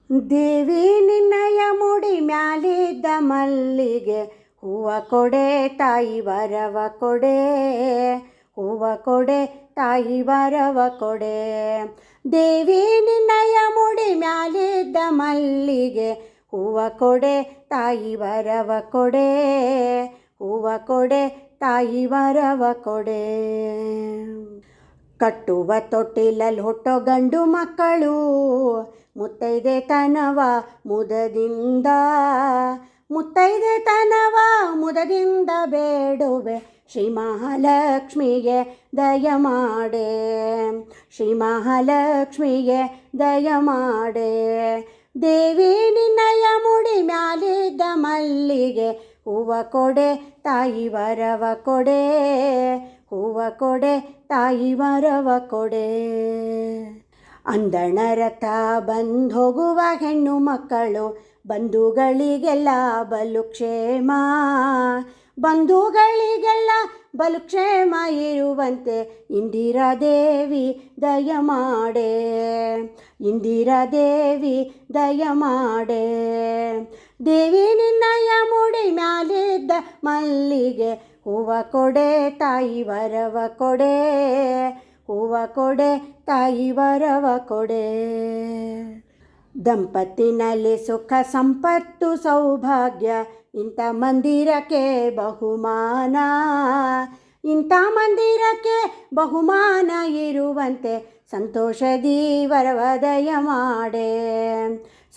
ದೇವಿ ನಿನ್ನಯ ಮುಡಿ ಮ್ಯಾಲಿದ್ದ ಮಲ್ಲಿಗೆ ಹೂವ ಕೊಡೆ ತಾಯಿ ವರವ ಕೊಡೆ, ಹೂವ ಕೊಡೆ ತಾಯಿ ವರವ ಕೊಡೆ. ದೇವಿ ನಿನ್ನಯ ಮುಡಿ ಮ್ಯಾಲಿದ್ದ ಮಲ್ಲಿಗೆ ಹೂವ ಕೊಡೆ ತಾಯಿ ವರವ ಕೊಡೆ, ಹೂವ ಕೊಡೆ ತಾಯಿ ವರವ ಕೊಡೆ. ಕಟ್ಟುವ ತೊಟ್ಟಿಲಲ್ಲಿ ಹುಟ್ಟೋ ಗಂಡು ಮಕ್ಕಳು ಮುತ್ತೈದೆ ತನವ ಮುದದಿಂದ, ಮುತ್ತೈದೆ ತನವ ಮುದದಿಂದ ಬೇಡುವೆ ಶ್ರೀ ಮಹಾಲಕ್ಷ್ಮಿಗೆ ದಯ ಮಾಡೆ, ಶ್ರೀ ಮಹಾಲಕ್ಷ್ಮಿಗೆ ದಯ ಮಾಡೆ. ದೇವಿ ನಿನ್ನಯ ಮುಡಿ ಮ್ಯಾಲಿದ್ದ ಮಲ್ಲಿಗೆ ಹೂವ ಕೊಡೆ ತಾಯಿ ವರವ ಕೊಡೆ, ಹೂವ ಕೊಡೆ ತಾಯಿ ವರವ ಕೊಡೆ. ಅಂದಣ ರಥ ಬಂದು ಹೋಗುವ ಹೆಣ್ಣು ಮಕ್ಕಳು ಬಂಧುಗಳಿಗೆಲ್ಲ ಬಲು ಕ್ಷೇಮ, ಬಂಧುಗಳಿಗೆಲ್ಲ ಬಲು ಕ್ಷೇಮ ಇರುವಂತೆ ಇಂದಿರಾ ದೇವಿ ದಯ ಮಾಡೆ, ಇಂದಿರಾ ದೇವಿ ದಯ ಮಾಡೆ. ದೇವಿ ನಿನ್ನಯ ಮುಡಿ ಮ್ಯಾಲಿದ್ದ ಮಲ್ಲಿಗೆ ಹೂವ ಕೊಡೆ ತಾಯಿ ವರವ ಕೊಡೆ, ಹೂವ ಕೊಡೆ ತಾಯಿ ವರವ ಕೊಡೆ. ದಂಪತಿನಲ್ಲಿ ಸುಖ ಸಂಪತ್ತು ಸೌಭಾಗ್ಯ ಇಂಥ ಮಂದಿರಕ್ಕೆ ಬಹುಮಾನ, ಇಂಥ ಮಂದಿರಕ್ಕೆ ಬಹುಮಾನ ಇರುವಂತೆ ಸಂತೋಷದಿ ವರವ ದಯ ಮಾಡೆ,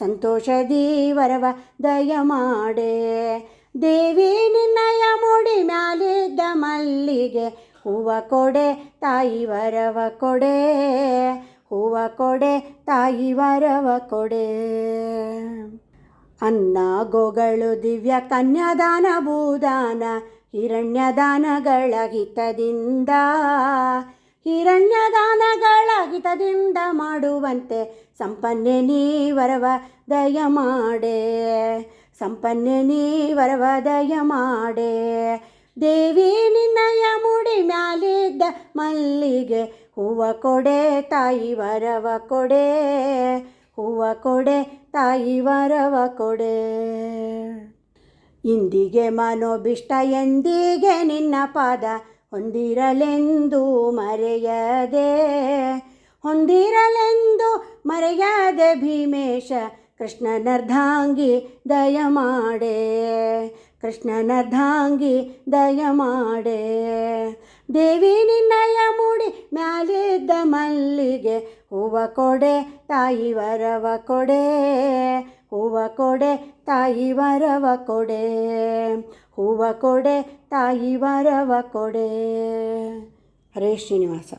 ಸಂತೋಷದಿ ವರವ ದಯ ಮಾಡೆ. ದೇವಿ ನಿನ್ನಯ ಮುಡಿ ಮ್ಯಾಲಿದ್ದ ಮಲ್ಲಿಗೆ ಹೂವ ಕೊಡೆ ತಾಯಿ ವರವ ಕೊಡೆ, ಹೂವ ಕೊಡೆ ತಾಯಿ ವರವ ಕೊಡೆ. ಅನ್ನ ಗೋಗಳು ದಿವ್ಯ ಕನ್ಯಾದಾನ ಭೂದಾನ ಹಿರಣ್ಯದಾನಗಳ ಹಿತದಿಂದ, ಹಿರಣ್ಯದಾನಗಳ ಹಿತದಿಂದ ಮಾಡುವಂತೆ ಸಂಪನ್ನೆ ನೀ ವರವ ದಯ ಮಾಡೆ, ಸಂಪನ್ನೆ ನೀ ವರವ ದಯ ಮಾಡೆ. ದೇವಿ ನಿನ್ನಯ ಮುಡಿ ಮ್ಯಾಲಿದ್ದ ಮಲ್ಲಿಗೆ ಹೂವ ಕೊಡೆ ತಾಯಿ ವರವ ಕೊಡೆ, ಹೂವ ಕೊಡೆ ತಾಯಿ ವರವ ಕೊಡೆ. ಇಂದಿಗೆ ಮನೋಭಿಷ್ಟ ಎಂದಿಗೆ ನಿನ್ನ ಪಾದ ಹೊಂದಿರಲೆಂದು ಮರೆಯದೆ, ಹೊಂದಿರಲೆಂದು ಮರೆಯದೆ ಭೀಮೇಶ ಕೃಷ್ಣನರ್ಧಾಂಗಿ ದಯ ಮಾಡೆ, ಕೃಷ್ಣನರ್ಧಾಂಗಿ ದಯ ಮಾಡೆ. ದೇವಿ ನಿನ್ನಯ ಮುಡಿ ಮ್ಯಾಲಿದ್ದ ಮಲ್ಲಿಗೆ ಹೂವ ಕೊಡೆ ತಾಯಿ ವರವ ಕೊಡೆ, ಹೂವ ಕೊಡೆ ತಾಯಿ ವರವ ಕೊಡೆ, ಹೂವ ಕೊಡೆ ತಾಯಿ ವರವ ಕೊಡೆ. ಹರೇ ಶ್ರೀನಿವಾಸ.